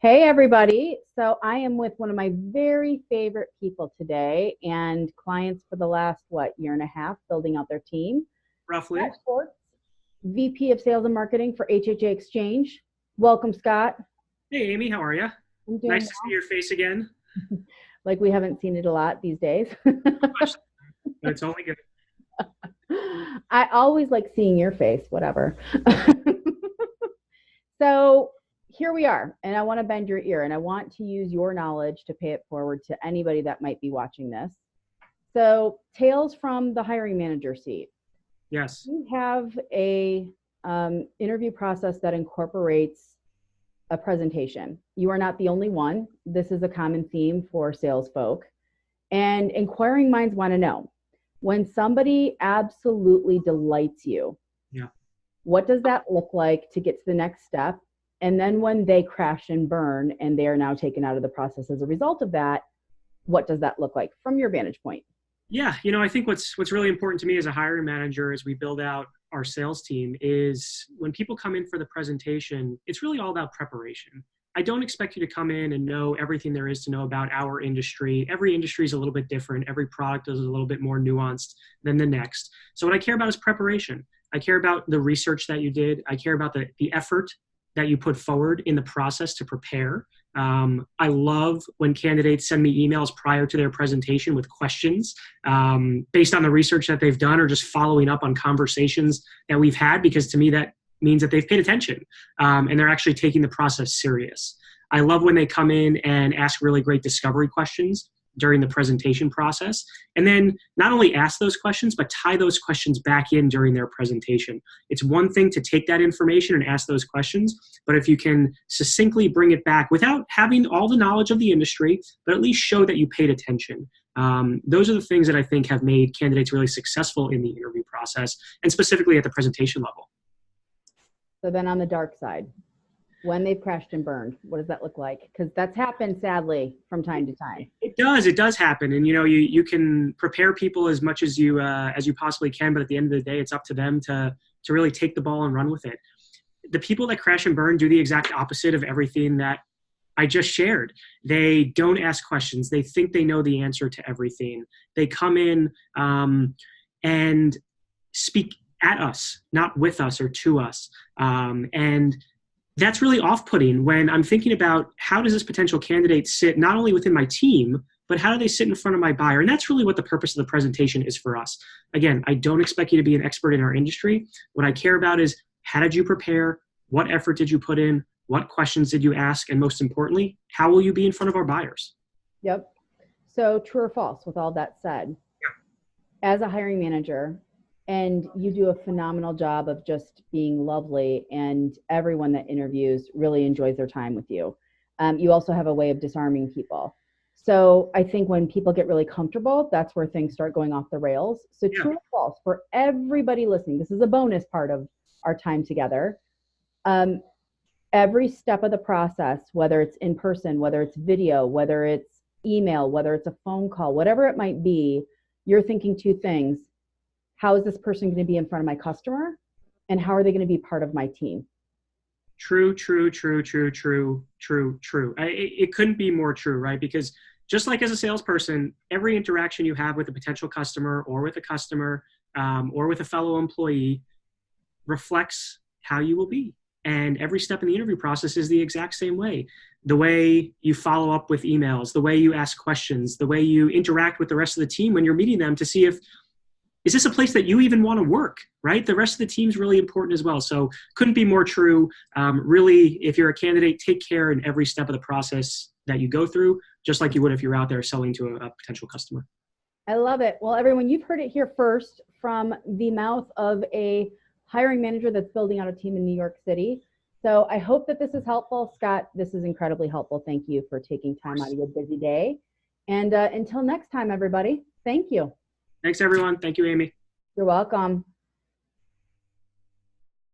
Hey, everybody. So I am with one of my very favorite people today and clients for the last, year and a half, building out their team. Roughly. Scott Schwartz, VP of Sales and Marketing for HHAeXchange. Welcome, Scott. Hey, Amy, how are you? I'm doing Nice to see your face again. like we haven't seen it a lot these days. But it's only good. I always like seeing your face, whatever. So here we are, and I want to bend your ear, and I want to use your knowledge to pay it forward to anybody that might be watching this. So tales from the hiring manager seat. Yes. We have a interview process that incorporates a presentation. You are not the only one. This is a common theme for sales folk. And inquiring minds want to know, when somebody absolutely delights you, Yeah. what does that look like to get to the next step? And then when they crash and burn and they are now taken out of the process as a result of that, what does that look like from your vantage point? Yeah, I think what's really important to me as a hiring manager as we build out our sales team is when people come in for the presentation, it's really all about preparation. I don't expect you to come in and know everything there is to know about our industry. Every industry is a little bit different. Every product is a little bit more nuanced than the next. So what I care about is preparation. I care about the research that you did. I care about the effort that you put forward in the process to prepare. I love when candidates send me emails prior to their presentation with questions based on the research that they've done or just following up on conversations that we've had, because to me that means that they've paid attention and they're actually taking the process serious. I love when they come in and ask really great discovery questions during the presentation process, and then not only ask those questions, but tie those questions back in during their presentation. It's one thing to take that information and ask those questions, but if you can succinctly bring it back without having all the knowledge of the industry, but at least show that you paid attention. Those are the things that I think have made candidates really successful in the interview process, and specifically at the presentation level. So then on the dark side, when they've crashed and burned, what does that look like? Because that's happened, sadly, from time to time. It does happen. And, you can prepare people as much as you possibly can, but at the end of the day, it's up to them to really take the ball and run with it. The people that crash and burn do the exact opposite of everything that I just shared. They don't ask questions. They think they know the answer to everything. They come in and speak at us, not with us or to us. And that's really off-putting when I'm thinking about how does this potential candidate sit not only within my team, but how do they sit in front of my buyer? And that's really what the purpose of the presentation is for us. Again, I don't expect you to be an expert in our industry. What I care about is how did you prepare? What effort did you put in? What questions did you ask? And most importantly, how will you be in front of our buyers? Yep. So true or false with all that said, as a hiring manager, and you do a phenomenal job of just being lovely, and everyone that interviews really enjoys their time with you. You also have a way of disarming people. So I think when people get really comfortable, that's where things start going off the rails. So true or false, for everybody listening, this is a bonus part of our time together. Every step of the process, whether it's in person, whether it's video, whether it's email, whether it's a phone call, whatever it might be, you're thinking two things. How is this person going to be in front of my customer? And how are they going to be part of my team? True. It couldn't be more true, right? Because just like as a salesperson, every interaction you have with a potential customer or with a customer or with a fellow employee reflects how you will be. And every step in the interview process is the exact same way. The way you follow up with emails, the way you ask questions, the way you interact with the rest of the team when you're meeting them to see if is this a place that you even want to work, right? The rest of the team's really important as well. So couldn't be more true. Really, if you're a candidate, take care in every step of the process that you go through, just like you would if you're out there selling to a potential customer. I love it. Well, everyone, you've heard it here first from the mouth of a hiring manager that's building out a team in New York City. So I hope that this is helpful. Scott, this is incredibly helpful. Thank you for taking time out of your busy day. And until next time, everybody, thank you. Thanks, everyone. Thank you, Amy. You're welcome.